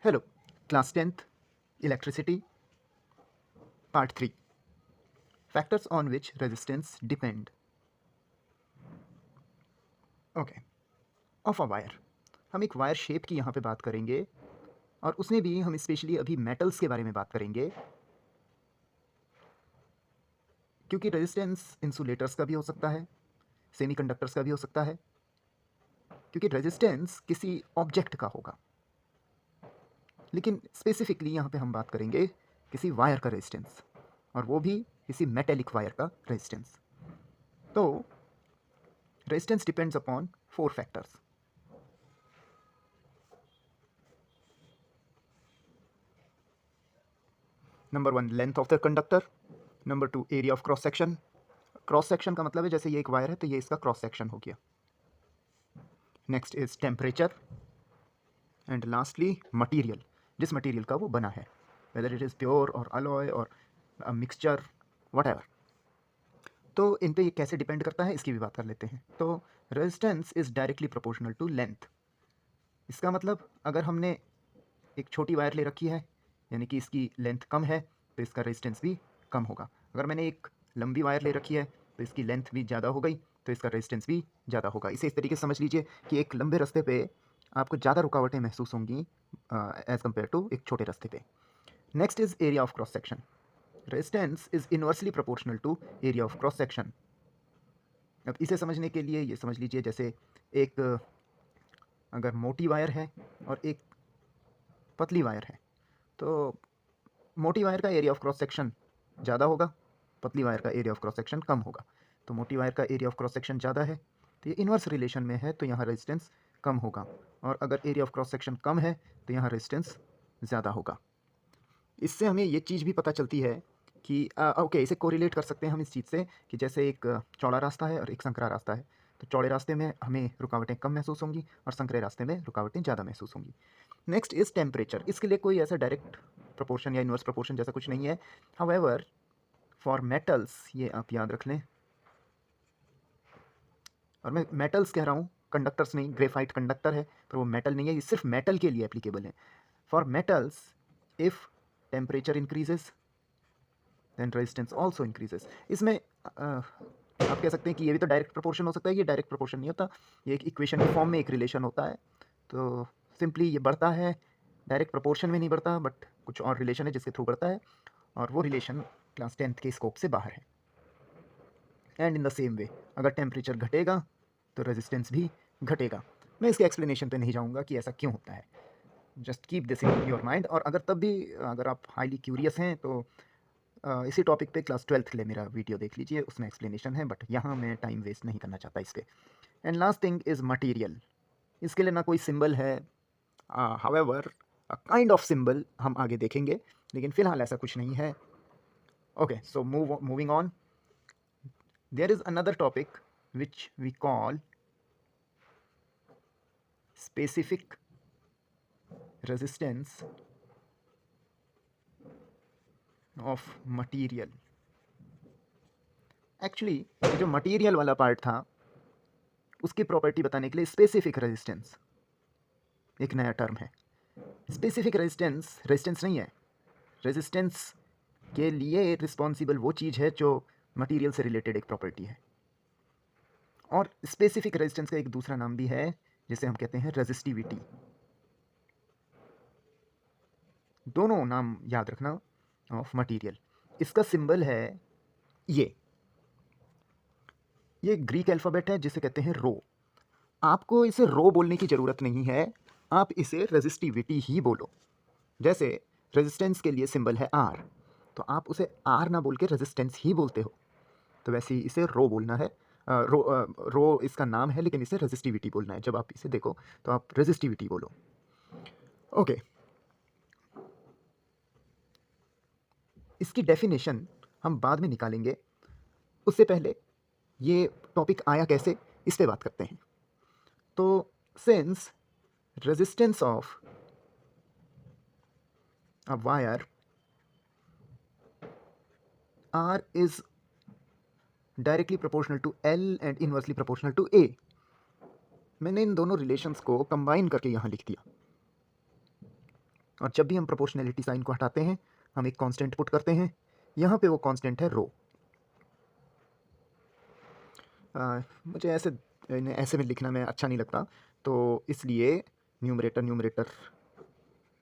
Hello, class 10th electricity part 3 factors on which resistance depend. Okay, of a wire. हम एक wire shape की यहाँ पे बात करेंगे और उसमें भी हम स्पेशली अभी मेटल्स के बारे में बात करेंगे, क्योंकि रेजिस्टेंस इंसुलेटर्स का भी हो सकता है, सेमीकंडक्टर्स का भी हो सकता है, क्योंकि रेजिस्टेंस किसी ऑब्जेक्ट का होगा। लेकिन स्पेसिफिकली यहाँ पे हम बात करेंगे किसी वायर का रेजिस्टेंस, और वो भी किसी मेटेलिक वायर का रेजिस्टेंस। तो resistance depends upon 4 factors. Number 1 length of the conductor, number 2 area of cross section. Cross section का मतलब है जैसे ये एक वायर है तो ये इसका क्रॉस सेक्शन हो गया। Next is temperature, and lastly material, जिस मटेरियल का वो बना है, वेदर इट इज़ प्योर और अलॉय और मिक्सचर वट। तो इन पे ये कैसे डिपेंड करता है इसकी भी बात कर लेते हैं। तो resistance is directly proportional to length. इसका मतलब अगर हमने एक छोटी वायर ले रखी है, यानी कि इसकी लेंथ कम है, तो इसका रेजिस्टेंस भी कम होगा। अगर मैंने एक लंबी वायर ले रखी है तो इसकी लेंथ भी ज़्यादा हो गई, तो इसका रेजिस्टेंस भी ज़्यादा होगा। इसे इस तरीके से समझ लीजिए कि एक लंबे रास्ते पे आपको ज़्यादा रुकावटें महसूस होंगी एज़ कम्पेयर टू एक छोटे रास्ते पे। Next is area of cross section. Resistance is inversely proportional to area of cross section. अब इसे समझने के लिए ये समझ लीजिए जैसे एक अगर मोटी वायर है और एक पतली वायर है, तो मोटी वायर का एरिया ऑफ क्रॉस सेक्शन ज़्यादा होगा, पतली वायर का एरिया ऑफ क्रॉस सेक्शन कम होगा। तो मोटी वायर का एरिया ऑफ क्रॉस सेक्शन ज़्यादा है तो ये इन्वर्स रिलेशन में है, तो यहाँ रेजिस्टेंस कम होगा, और अगर एरिया ऑफ क्रॉस सेक्शन कम है तो यहाँ रेजिस्टेंस ज़्यादा होगा। इससे हमें ये चीज़ भी पता चलती है कि ओके, इसे कोरिलेट कर सकते हैं हम इस चीज़ से कि जैसे एक चौड़ा रास्ता है और एक संकरा रास्ता है, तो चौड़े रास्ते में हमें रुकावटें कम महसूस होंगी और संकरे रास्ते में रुकावटें ज़्यादा महसूस होंगी। Next is temperature. इसके लिए कोई ऐसा डायरेक्ट प्रोपोर्शन या इन्वर्स प्रोपोर्शन जैसा कुछ नहीं है। हाउएवर फॉर मेटल्स, ये आप याद रख लें, और मैं मेटल्स कह रहा हूँ, कंडक्टर्स नहीं। ग्रेफाइट कंडक्टर है पर वो मेटल नहीं है, ये सिर्फ मेटल के लिए एप्लीकेबल है। For metals if temperature increases then resistance also increases. इसमें आप कह सकते हैं कि ये भी तो डायरेक्ट प्रोपोर्शन हो सकता है, ये डायरेक्ट प्रोपोर्शन नहीं होता, ये एक इक्वेशन के फॉर्म में एक रिलेशन होता है। तो सिंपली ये बढ़ता है, डायरेक्ट प्रोपोर्शन में नहीं बढ़ता, बट कुछ और रिलेशन है जिसके थ्रू बढ़ता है, और वो रिलेशन क्लास 10th के स्कोप से बाहर है। And in the same way अगर टेम्परेचर घटेगा तो रेजिस्टेंस भी घटेगा। मैं इसके एक्सप्लेनेशन पे नहीं जाऊँगा कि ऐसा क्यों होता है, just keep this in your mind. और अगर तब भी अगर आप हाईली क्यूरियस हैं तो इसी टॉपिक पे क्लास 12th के लिए मेरा वीडियो देख लीजिए, उसमें एक्सप्लेनेशन है, बट यहाँ मैं टाइम वेस्ट नहीं करना चाहता इस पर। And last thing is material. इसके लिए ना कोई सिंबल है, however a kind of symbol हम आगे देखेंगे, लेकिन फ़िलहाल ऐसा कुछ नहीं है। Okay, so moving on, there is another topic which we call specific resistance of material. Actually जो मटीरियल वाला पार्ट था उसकी प्रॉपर्टी बताने के लिए स्पेसिफिक रेजिस्टेंस एक नया टर्म है। स्पेसिफिक रेजिस्टेंस रेजिस्टेंस नहीं है, रेजिस्टेंस के लिए रिस्पॉन्सिबल वो चीज़ है जो मटेरियल से रिलेटेड एक प्रॉपर्टी है। और स्पेसिफिक रेजिस्टेंस का एक दूसरा नाम भी है जिसे हम कहते हैं रेजिस्टिविटी। दोनों नाम याद रखना ऑफ मटेरियल। इसका सिंबल है ये ग्रीक अल्फ़ाबेट है जिसे कहते हैं रो। आपको इसे रो बोलने की ज़रूरत नहीं है, आप इसे रेजिस्टिविटी ही बोलो। जैसे रेजिस्टेंस के लिए सिंबल है आर, तो आप उसे आर ना बोल के रेजिस्टेंस ही बोलते हो, तो वैसे ही इसे रो बोलना है। रो इसका नाम है, लेकिन इसे रेजिस्टिविटी बोलना है। जब आप इसे देखो तो आप रेजिस्टिविटी बोलो। ओके, इसकी डेफिनेशन हम बाद में निकालेंगे, उससे पहले ये टॉपिक आया कैसे इस पे बात करते हैं। तो since resistance of a wire R is directly proportional to L and inversely proportional to A, मैंने इन दोनों रिलेशंस को कंबाइन करके यहाँ लिख दिया। और जब भी हम प्रोपोर्शनैलिटी साइन को हटाते हैं हम एक कांस्टेंट पुट करते हैं, यहाँ पे वो कांस्टेंट है रो। मुझे ऐसे में लिखना में अच्छा नहीं लगता, तो इसलिए न्यूमरेटर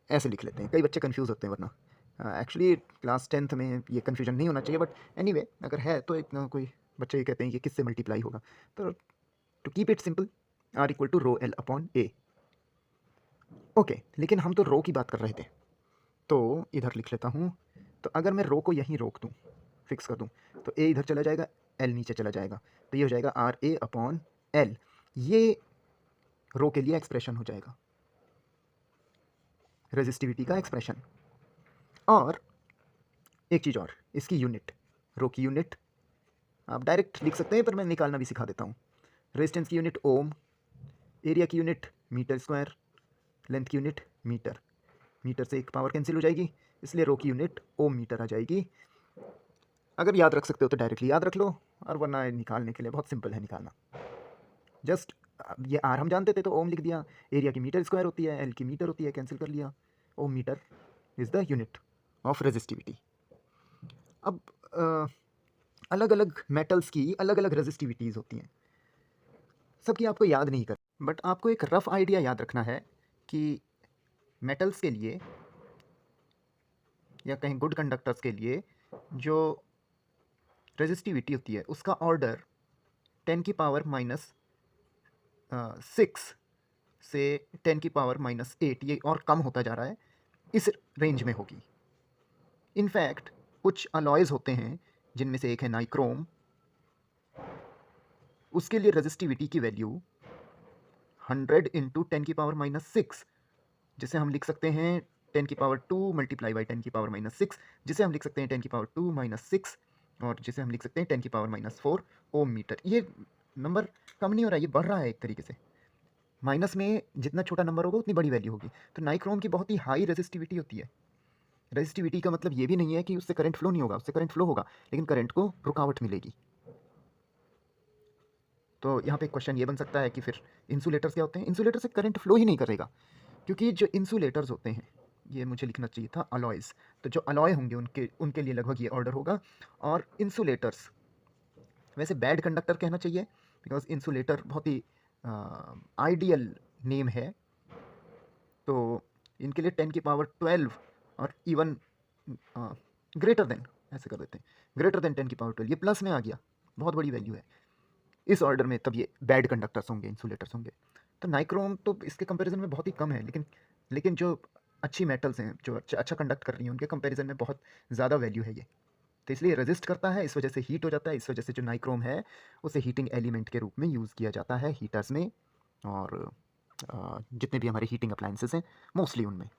ऐसे लिख लेते हैं। कई बच्चे कंफ्यूज होते हैं वरना। एक्चुअली क्लास 10th में ये कन्फ्यूजन नहीं होना चाहिए, बट एनीवे अगर है तो इतना कोई बच्चे ये कहते हैं कि किससे मल्टीप्लाई होगा, तो to keep it simple R equal to rho L upon A. Okay, लेकिन हम तो रो की बात कर रहे थे, तो इधर लिख लेता हूँ। तो अगर मैं रो को यहीं रोक दूँ, फिक्स कर दूँ, तो ए इधर चला जाएगा, एल नीचे चला जाएगा, तो ये हो जाएगा आर ए अपॉन एल। ये रो के लिए एक्सप्रेशन हो जाएगा, रेजिस्टिविटी का एक्सप्रेशन। और एक चीज़ और, इसकी यूनिट, रो की यूनिट आप डायरेक्ट लिख सकते हैं, पर मैं निकालना भी सिखा देता हूँ। रेजिस्टेंस की यूनिट ओम, एरिया की यूनिट मीटर स्क्वायर, लेंथ की यूनिट मीटर। मीटर से एक पावर कैंसिल हो जाएगी, इसलिए रो की यूनिट ओम मीटर आ जाएगी। अगर याद रख सकते हो तो डायरेक्टली याद रख लो, और वरना निकालने के लिए बहुत सिंपल है निकालना। जस्ट ये आर हम जानते थे तो ओम लिख दिया, एरिया की मीटर स्क्वायर होती है, एल की मीटर होती है, कैंसिल कर लिया। Ohm meter is the unit of resistivity. अब अलग अलग मेटल्स की अलग अलग रेजिस्टिविटीज़ होती हैं, सबकी आपको याद नहीं कर, बट आपको एक रफ आइडिया याद रखना है कि मेटल्स के लिए या कहीं गुड कंडक्टर्स के लिए जो रेजिस्टिविटी होती है उसका ऑर्डर 10 की पावर माइनस 6 से 10 की पावर माइनस 8, ये और कम होता जा रहा है, इस रेंज में होगी। इनफैक्ट कुछ अलॉयज़ होते हैं जिनमें से एक है नाइक्रोम, उसके लिए रेजिस्टिविटी की वैल्यू 100 इंटू 10 की पावर माइनस 6, जिसे हम लिख सकते हैं 10 की पावर 2 मल्टीप्लाई बाई 10 की पावर माइनस 6, जिसे हम लिख सकते हैं 10 की पावर 2 माइनस 6, और जिसे हम लिख सकते हैं 10 की पावर माइनस 4 ओम मीटर। ये नंबर कम नहीं हो रहा है, ये बढ़ रहा है एक तरीके से। माइनस में जितना छोटा नंबर होगा उतनी बड़ी वैल्यू होगी। तो नाइक्रोम की बहुत ही हाई रेजिस्टिविटी होती है। रेजिस्टिविटी का मतलब ये भी नहीं है कि उससे करंट फ्लो नहीं होगा, उससे करंट फ्लो होगा, लेकिन करंट को रुकावट मिलेगी। तो यहाँ पे क्वेश्चन ये बन सकता है कि फिर इंसुलेटर्स क्या होते हैं? इंसुलेटर से करंट फ्लो ही नहीं करेगा, क्योंकि जो इंसुलेटर्स होते हैं, ये मुझे लिखना चाहिए था अलॉयज़, तो जो अलॉय होंगे उनके लिए लगभग ये ऑर्डर होगा। और इंसुलेटर्स वैसे बैड कंडक्टर कहना चाहिए, बिकॉज इंसुलेटर बहुत ही आइडियल नेम है। तो इनके लिए 10 की पावर 12 और इवन ग्रेटर देन, ऐसे कर देते हैं, ग्रेटर देन 10 की पावर 12, ये प्लस में आ गया, बहुत बड़ी वैल्यू है इस ऑर्डर में, तब ये बैड कंडक्टर्स होंगे, इंसुलेटर्स होंगे। तो नाइक्रोम तो इसके कंपैरिजन में बहुत ही कम है, लेकिन जो अच्छी मेटल्स हैं जो अच्छा कंडक्ट कर रही हैं उनके कंपैरिजन में बहुत ज़्यादा वैल्यू है ये। तो इसलिए रेजिस्ट करता है, इस वजह से हीट हो जाता है, इस वजह से जो नाइक्रोम है उसे हीटिंग एलिमेंट के रूप में यूज़ किया जाता है हीटर्स में, और जितने भी हमारे हीटिंग अप्लायंसेस हैं मोस्टली उनमें।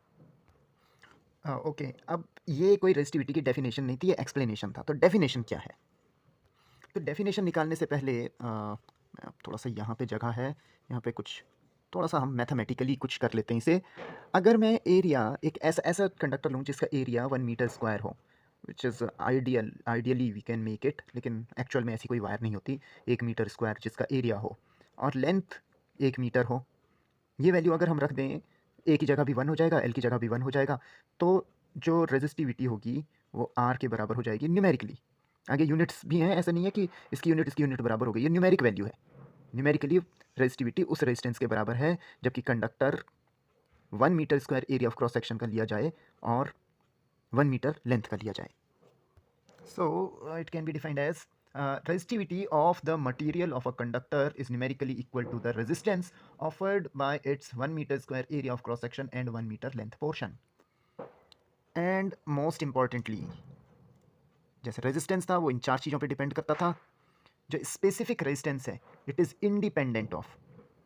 ओके, अब ये कोई रेजिस्टिविटी की डेफिनेशन नहीं थी, ये एक्सप्लेनेशन था। तो डेफिनेशन क्या है? तो डेफिनेशन निकालने से पहले थोड़ा सा यहाँ पे जगह है, यहाँ पे कुछ थोड़ा सा हम मैथमेटिकली कुछ कर लेते हैं इसे। अगर मैं एरिया एक ऐसा कंडक्टर लूँ जिसका एरिया 1 मीटर स्क्वायर हो, which is ideally we can make it, लेकिन एक्चुअल में ऐसी कोई वायर नहीं होती 1 मीटर स्क्वायर जिसका एरिया हो और लेंथ 1 मीटर हो। ये वैल्यू अगर हम रख दें, ए की जगह भी 1 हो जाएगा, एल की जगह भी 1 हो जाएगा, तो जो रेजिस्टिविटी होगी वो आर के बराबर हो जाएगी न्यूमेरिकली। आगे यूनिट्स भी हैं, ऐसा नहीं है कि इसकी यूनिट बराबर हो गई, ये न्यूमेरिक वैल्यू है। न्यूमेरिकली रेजिस्टिविटी उस रेजिस्टेंस के बराबर है जबकि conductor 1 meter square area of cross section का लिया जाए और 1 मीटर लेंथ का लिया जाए। So it can be defined as resistivity of the material of a conductor is numerically equal to the resistance offered by its 1 meter square area of cross section and 1 meter length portion. And most importantly, जैसे resistance था वो इन 4 चीज़ों पे depend करता था, जो specific resistance है it is independent of,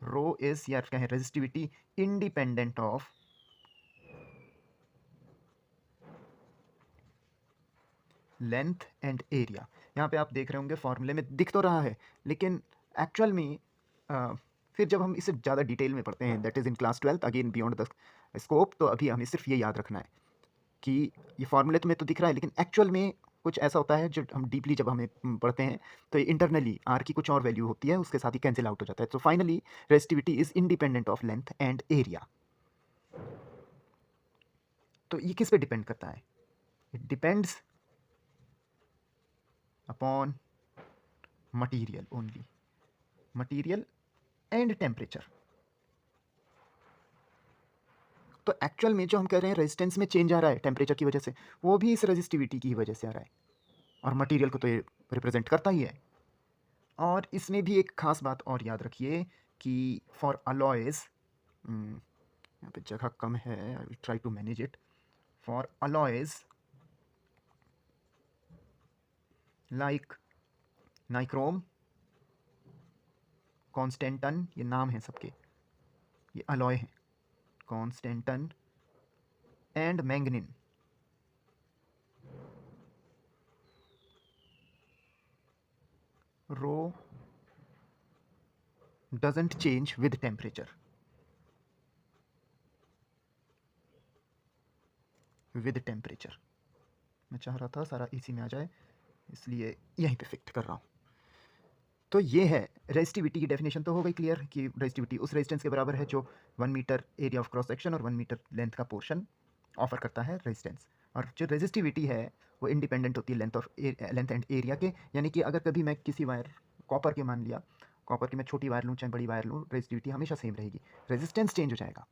rho is या कहें resistivity independent of length and area. यहाँ पे आप देख रहे होंगे फॉर्मूले में दिख तो रहा है, लेकिन एक्चुअल में फिर जब हम इसे ज़्यादा डिटेल में पढ़ते हैं, that is in class 12 again beyond the scope, तो अभी हमें सिर्फ ये याद रखना है कि ये फॉर्मूले तो में तो दिख रहा है, लेकिन एक्चुअल में कुछ ऐसा होता है जो हम डीपली जब हमें पढ़ते हैं तो इंटरनली आर की कुछ और वैल्यू होती है, उसके साथ ही कैंसिल आउट हो जाता है। तो finally resistivity is independent of length and area. तो ये किस पे डिपेंड करता है? It depends upon material only, material and temperature. तो एक्चुअल में जो हम कह रहे हैं रेजिस्टेंस में चेंज आ रहा है टेम्परेचर की वजह से, वो भी इस रेजिस्टिविटी की वजह से आ रहा है, और मटेरियल को तो ये रिप्रेजेंट करता ही है। और इसमें भी एक खास बात और याद रखिए कि फॉर अलॉयज़, यहाँ पे जगह कम है, I will try to manage it. For alloys like nichrome, constantan, ये नाम है सबके, ये अलॉय हैं, constantan and manganin, rho doesn't change with temperature, with temperature। मैं चाह रहा था सारा इसी में आ जाए, इसलिए यहीं पे फिक्ट कर रहा हूँ। तो ये है रेजिस्टिविटी की डेफिनेशन, तो हो गई क्लियर कि रेजिस्टिविटी उस रेजिस्टेंस के बराबर है जो 1 metre area of cross section और 1 मीटर लेंथ का पोर्शन ऑफर करता है रेजिस्टेंस। और जो रेजिस्टिविटी है वो इंडिपेंडेंट होती है लेंथ एंड एरिया के, यानी कि अगर कभी मैं किसी वायर कॉपर के, मान लिया कॉपर की मैं छोटी वायर लूँ चाहे बड़ी वायर लूँ, रेजिस्टिविटी हमेशा सेम रहेगी, रेजिस्टेंस चेंज हो जाएगा।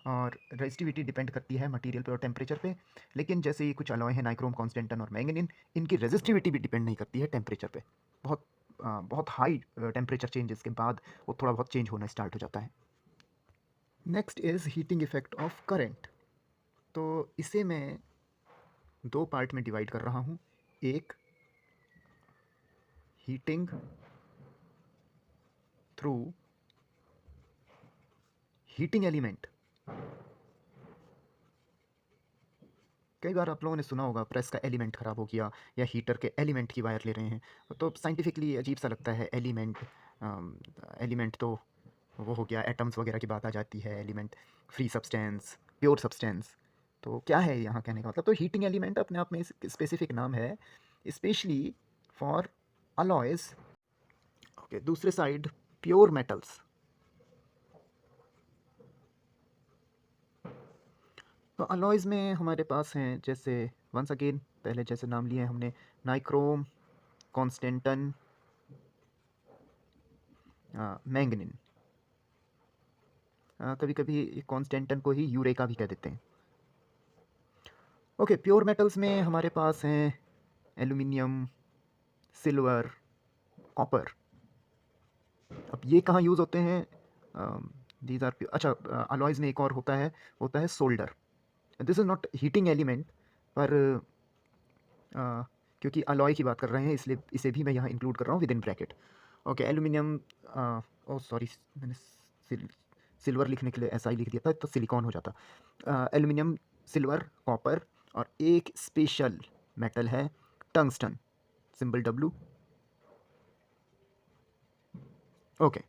और रेजिस्टिविटी डिपेंड करती है मटेरियल पे और टेम्परेचर पे, लेकिन जैसे ये कुछ अलॉय है नाइक्रोम, कॉन्स्टेंटन और मैंगनीन, इनकी रेजिस्टिविटी भी डिपेंड नहीं करती है टेम्परेचर पे। बहुत हाई टेम्परेचर चेंजेस के बाद वो थोड़ा बहुत चेंज होना स्टार्ट हो जाता है। Next is heating effect of current. तो इसे मैं दो पार्ट में डिवाइड कर रहा हूँ, एक हीटिंग थ्रू हीटिंग एलिमेंट। कई बार आप लोगों ने सुना होगा प्रेस का एलिमेंट ख़राब हो गया, या हीटर के एलिमेंट की वायर ले रहे हैं, तो साइंटिफिकली अजीब सा लगता है। एलिमेंट तो वो हो गया, एटम्स वगैरह की बात आ जाती है, element free substance, pure substance. तो क्या है यहाँ कहने का मतलब? तो हीटिंग एलिमेंट अपने आप में स्पेसिफिक नाम है, स्पेशली फॉर अलॉयज़। ओके, दूसरे साइड प्योर मेटल्स। तो अलॉयज़ में हमारे पास हैं, जैसे वंस अगेन पहले जैसे नाम लिए हैं हमने, नाइक्रोम, कॉन्स्टेंटन, मैंगनीन। कभी कभी कॉन्स्टेंटन को ही यूरेका भी कह देते हैं। ओके, प्योर मेटल्स में हमारे पास हैं एल्यूमिनियम, सिल्वर, कॉपर। अब ये कहाँ यूज़ होते हैं? दीज आर, अच्छा, अलॉयज़ में एक और होता है solder. This is not heating element, पर क्योंकि अलॉय की बात कर रहे हैं इसलिए इसे भी मैं यहाँ इंक्लूड कर रहा हूँ within bracket. Okay, aluminium, oh sorry, मैंने सिल्वर लिखने के लिए ऐसा ही लिख दिया था तो सिलिकॉन हो जाता। एल्यूमिनियम, सिल्वर, कॉपर, और एक स्पेशल मेटल है टंगस्टन, सिंबल W। ओके,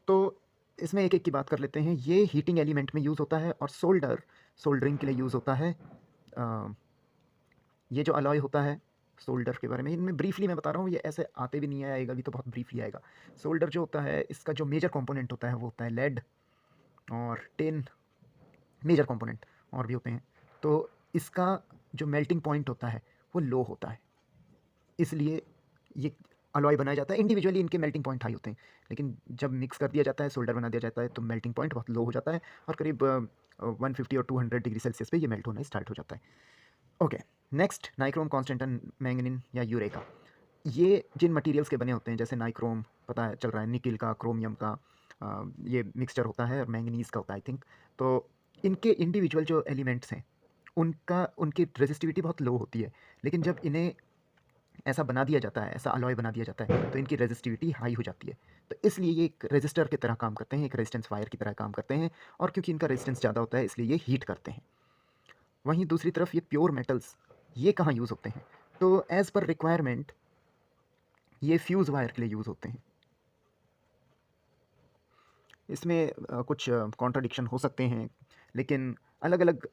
तो इसमें एक एक की बात कर लेते हैं। ये हीटिंग एलिमेंट में यूज़ होता है, और सोल्डरिंग के लिए यूज़ होता है। ये जो अलॉय होता है सोल्डर के बारे में, इनमें ब्रीफली मैं बता रहा हूँ, ये ऐसे आते भी नहीं आएगा, भी तो बहुत ब्रीफली आएगा। सोल्डर जो होता है, इसका जो मेजर कंपोनेंट होता है वो होता है लेड और टिन, मेजर कंपोनेंट और भी होते हैं। तो इसका जो मेल्टिंग पॉइंट होता है वो लो होता है, इसलिए ये अलॉय बनाया जाता है। इंडिविजुअली इनके मेल्टिंग पॉइंट हाई होते हैं, लेकिन जब मिक्स कर दिया जाता है, सोल्डर बना दिया जाता है, तो मेल्टिंग पॉइंट बहुत लो हो जाता है, और करीब 150 और 200 डिग्री सेल्सियस पे ये मेल्ट होना स्टार्ट हो जाता है। Okay, next nichrome, constantan, manganin या यूरेका। ये जिन मटेरियल्स के बने होते हैं, जैसे नाइक्रोम पता है चल रहा है निकिल का, क्रोमियम का, ये मिक्सचर होता है, और मैंगनीज का होता है आई थिंक। तो इनके इंडिविजुअल जो एलिमेंट्स हैं उनकी रेजिस्टिविटी बहुत लो होती है, लेकिन जब इन्हें ऐसा बना दिया जाता है, ऐसा अलॉय बना दिया जाता है, तो इनकी रेजिस्टिविटी हाई हो जाती है। तो इसलिए ये एक रेजिस्टर की तरह काम करते हैं, एक रेजिस्टेंस वायर की तरह काम करते हैं, और क्योंकि इनका रेजिस्टेंस ज़्यादा होता है इसलिए ये हीट करते हैं। वहीं दूसरी तरफ ये प्योर मेटल्स, ये कहाँ यूज़ होते हैं? तो एज़ पर रिक्वायरमेंट ये फ्यूज़ वायर के लिए यूज़ होते हैं। इसमें कुछ कॉन्ट्राडिक्शन हो सकते हैं, लेकिन अलग अलग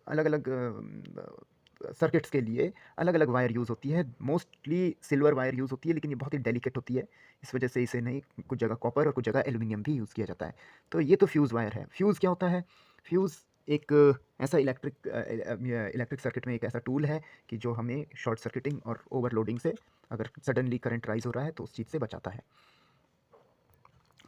सर्किट्स के लिए अलग अलग वायर यूज़ होती है। मोस्टली सिल्वर वायर यूज़ होती है, लेकिन ये बहुत ही डेलिकेट होती है, इस वजह से इसे नहीं, कुछ जगह कॉपर और कुछ जगह एल्यूमिनियम भी यूज़ किया जाता है। तो ये तो फ्यूज़ वायर है। फ्यूज़ क्या होता है? फ्यूज़ एक ऐसा इलेक्ट्रिक सर्किट में एक ऐसा टूल है कि जो हमें शॉर्ट सर्किटिंग और ओवरलोडिंग से, अगर सडनली करंट राइज हो रहा है तो उस चीज़ से बचाता है।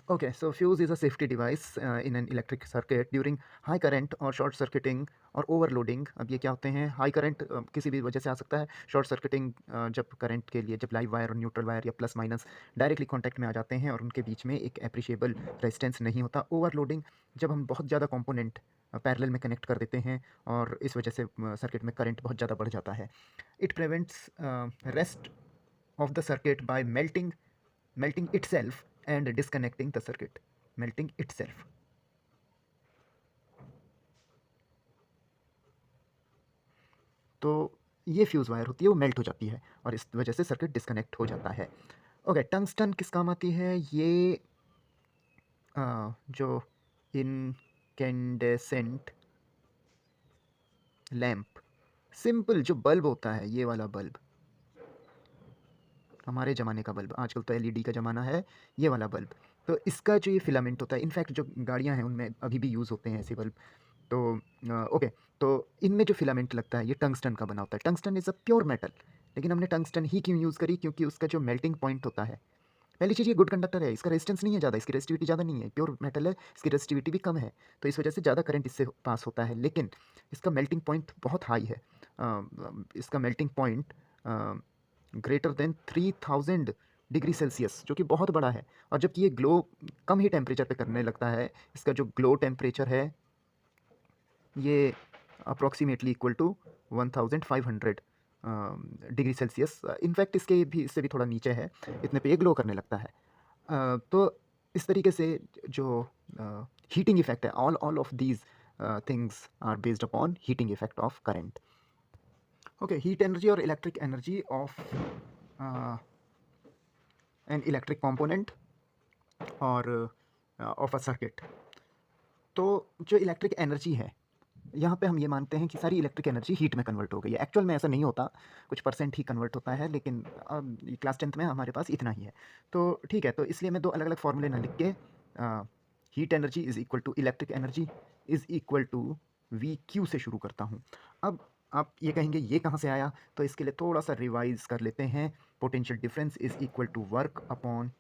Okay, so fuse is a safety device in an electric circuit during high current or short circuiting और overloading। अब ये क्या होते हैं? हाई करंट किसी भी वजह से आ सकता है। शॉर्ट सर्किटिंग जब करंट के लिए जब लाइव वायर और न्यूट्रल वायर या प्लस माइनस डायरेक्टली कांटेक्ट में आ जाते हैं और उनके बीच में एक एप्रिशिएबल रेजिस्टेंस नहीं होता। ओवरलोडिंग जब हम बहुत ज़्यादा कंपोनेंट पैरेलल में कनेक्ट कर देते हैं और इस वजह से सर्किट में करंट बहुत ज़्यादा बढ़ जाता है। It prevents rest of the circuit by melting itself and disconnecting the circuit, melting itself। तो ये फ्यूज़ वायर होती है, वो मेल्ट हो जाती है और इस वजह से सर्किट डिस्कनेक्ट हो जाता है। ओके, टंगस्टन किस काम आती है? ये जो इनकेंडेसेंट लैम्प, सिंपल जो बल्ब होता है, ये वाला बल्ब, हमारे ज़माने का बल्ब, आजकल तो एलईडी का ज़माना है, ये वाला बल्ब, तो इसका जो ये फिलामेंट होता है, इनफैक्ट जो गाड़ियाँ हैं उनमें अभी भी यूज़ होते हैं ऐसे बल्ब। तो ओके, तो इनमें जो फिलामेंट लगता है ये टंगस्टन का बना होता है। Tungsten is a pure metal, लेकिन हमने टंगस्टन ही क्यों यूज़ करी? क्योंकि उसका जो मेल्टिंग पॉइंट होता है, पहली चीज़ ये गुड कंडक्टर है, इसका रेजिस्टेंस नहीं है ज़्यादा, इसकी रेजिस्टिविटी ज़्यादा नहीं है, प्योर मेटल है, इसकी रेजिस्टिविटी भी कम है, तो इस वजह से ज़्यादा करंट इससे पास होता है। लेकिन इसका मेल्टिंग पॉइंट बहुत हाई है। इसका melting point greater than 3000 degree Celsius, जो कि बहुत बड़ा है। और जबकि ये ग्लो कम ही टेम्परेचर पे करने लगता है, इसका जो ग्लो टेम्परेचर है ये approximately equal to 1500 degree Celsius. In fact इससे भी थोड़ा नीचे है, इतने पे ये ग्लो करने लगता है। तो इस तरीके से जो हीटिंग इफेक्ट है, all of these things are based upon heating effect of current. Okay, heat energy और electric energy of an electric component और ऑफ अ सर्किट। तो जो इलेक्ट्रिक एनर्जी है, यहाँ पे हम ये मानते हैं कि सारी इलेक्ट्रिक एनर्जी हीट में कन्वर्ट हो गई है। एक्चुअल में ऐसा नहीं होता, कुछ परसेंट ही कन्वर्ट होता है, लेकिन क्लास 10th में हमारे पास इतना ही है। तो ठीक है, तो इसलिए मैं दो अलग अलग फॉर्मूले ना लिख के heat energy is equal to electric energy is equal to V Q से शुरू करता हूँ। अब आप ये कहेंगे ये कहाँ से आया? तो इसके लिए थोड़ा सा रिवाइज कर लेते हैं। Potential difference is equal to work upon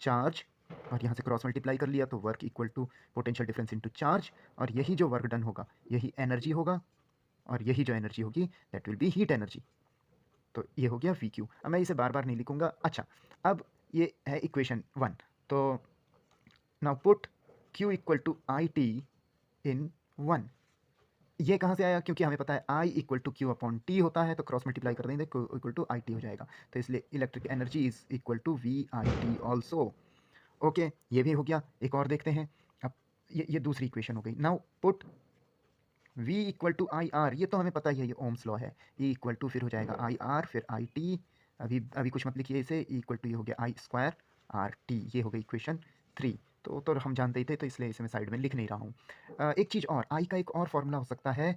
charge, और यहाँ से क्रॉस मल्टीप्लाई कर लिया तो work equal to potential difference into charge, और यही जो वर्क डन होगा यही एनर्जी होगा, और यही जो एनर्जी होगी that will be heat energy. तो ये हो गया वी क्यू। अब मैं इसे बार बार नहीं लिखूंगा। अच्छा, अब ये है इक्वेशन 1। तो now put Q equal to I T in 1। ये कहाँ से आया? क्योंकि हमें पता है I equal to Q upon T होता है, तो क्रॉस मल्टीप्लाई कर देंगे, Q equal to I T हो जाएगा। तो इसलिए electric energy is equal to V I T also. Okay, ये भी हो गया। एक और देखते हैं। अब ये दूसरी इक्वेशन हो गई। Now put V equal to I R, ये तो हमें पता ही है, ये ओम्स लॉ है। E इक्वल टू फिर हो जाएगा आई आर, फिर आई टी, अभी कुछ मत लिखिए इसे। E इक्वल टू ये हो गया आई स्क्वायर आर टी, ये हो गई इक्वेशन 3। तो हम जानते ही थे, तो इसलिए इसे मैं साइड में लिख नहीं रहा हूँ। एक चीज़ और, I का एक और फॉर्मूला हो सकता है,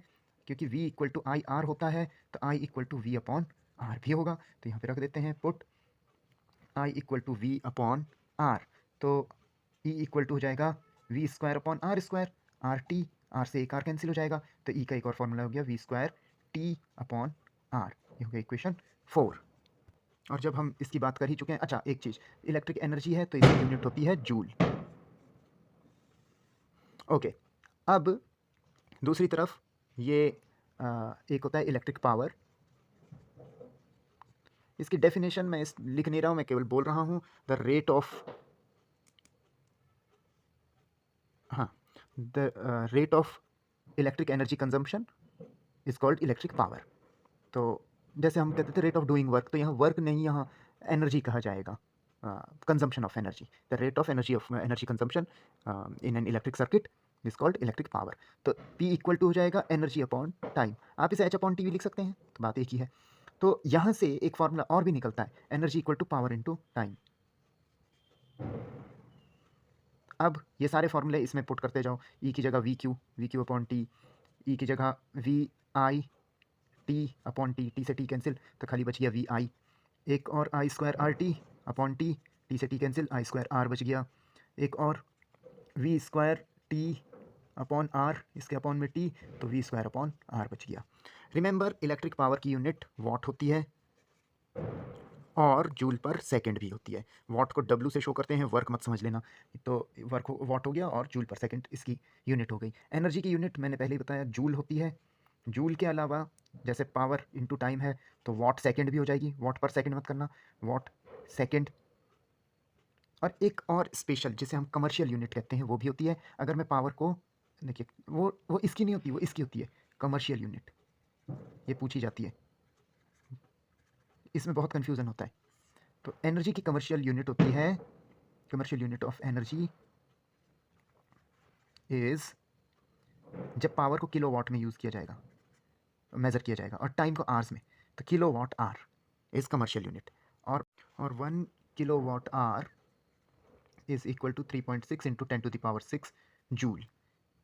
क्योंकि V equal to I R होता है, तो I equal to V upon R भी होगा। तो यहाँ पे रख देते हैं put I equal to V upon R, तो E इक्वल टू हो जाएगा V square upon R square, R T, R से एक आर कैंसिल हो जाएगा, तो E का एक और फॉर्मूला हो गया V square T upon R. ये हो गया इक्वेशन 4। और जब हम इसकी बात कर ही चुके हैं, अच्छा एक चीज़, इलेक्ट्रिक एनर्जी है तो इसकी यूनिट होती है जूल। ओके, अब दूसरी तरफ ये एक होता है इलेक्ट्रिक पावर। इसकी डेफिनेशन मैं लिख नहीं रहा हूँ, मैं केवल बोल रहा हूँ। The rate of the rate of electric energy consumption is called electric power. तो जैसे हम कहते थे रेट ऑफ डूइंग वर्क, तो यहाँ वर्क नहीं, यहाँ एनर्जी कहा जाएगा, consumption of energy. The rate of energy consumption in an electric circuit is called electric power. तो P इक्वल टू हो जाएगा एनर्जी अपॉन टाइम। आप इसे H अपॉन टी भी लिख सकते हैं, तो बात एक ही है। तो यहाँ से एक फार्मूला और भी निकलता है, energy equal to power into time. अब ये सारे फार्मूले इसमें पुट करते जाओ। E की जगह V Q upon T, E की जगह V I T upon T, T से टी कैंसिल, तो खाली बच गया वी आई। एक और I square R T upon T, T से T cancel, I square R बच गया। एक और V square T upon R, इसके अपॉन में टी, तो वी स्क्वायर अपॉन आर बच गया। रिमेंबर इलेक्ट्रिक पावर की यूनिट वॉट होती है और जूल पर सेकंड भी होती है। वॉट को डब्ल्यू से शो करते हैं, वर्क मत समझ लेना। तो वर्क वॉट हो गया और जूल पर सेकंड इसकी यूनिट हो गई। एनर्जी की यूनिट मैंने पहले ही बताया जूल होती है। जूल के अलावा जैसे पावर इनटू टाइम है तो वॉट सेकंड भी हो जाएगी, वॉट पर सेकंड मत करना, वॉट सेकंड। और एक और स्पेशल जिसे हम कमर्शियल यूनिट कहते हैं वो भी होती है। अगर मैं पावर को देखिए, वो इसकी नहीं होती, वो इसकी होती है कमर्शियल यूनिट, ये पूछी जाती है, इसमें बहुत कन्फ्यूज़न होता है। तो एनर्जी की कमर्शियल यूनिट होती है, commercial unit of energy is जब पावर को किलो वाट में यूज़ किया जाएगा, मेज़र किया जाएगा, और टाइम को आवर्स में, तो kilo watt hour is commercial unit. और 1 kilo watt hour is equal to 3.6 into 10⁻6 joule.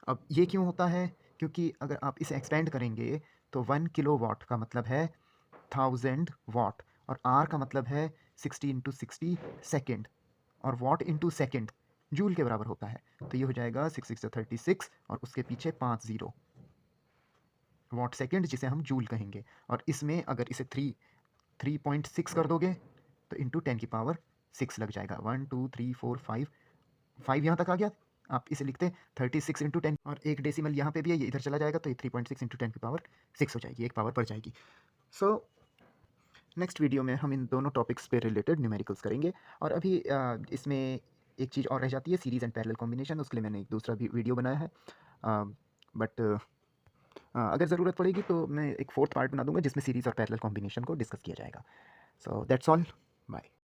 अब ये क्यों होता है? क्योंकि अगर आप इसे एक्सपेंड करेंगे तो 1 किलो वाट का मतलब है 1000 वाट, और आर का मतलब है 60 इंटू 60 सेकेंड, और वाट इंटू सेकेंड जूल के बराबर होता है। तो ये हो जाएगा 6 और उसके पीछे 5 जीरो, वाट सेकेंड जिसे हम जूल कहेंगे। और इसमें अगर इसे 3.6 कर दोगे तो इंटू 10⁻6 लग जाएगा। 1 2 3 4 5 5 यहाँ तक आ गया। आप इसे लिखते 36 इंटू 10, और एक डेसिमल यहाँ पे भी है, ये इधर चला जाएगा तो ये 3.6 इंटू 10⁻6 हो जाएगी, एक पावर बढ़ जाएगी। सो नेक्स्ट वीडियो में हम इन दोनों टॉपिक्स पे रिलेटेड न्यूमेरिकल्स करेंगे। और अभी इसमें एक चीज़ और रह जाती है, सीरीज़ एंड पैरेलल कॉम्बिनेशन। उसके लिए मैंने एक दूसरा भी वीडियो बनाया है, बट अगर ज़रूरत पड़ेगी तो मैं एक फोर्थ पार्ट बना दूंगा जिसमें सीरीज़ और पैरेलल कॉम्बिनेशन को डिस्कस किया जाएगा। So that's all, bye.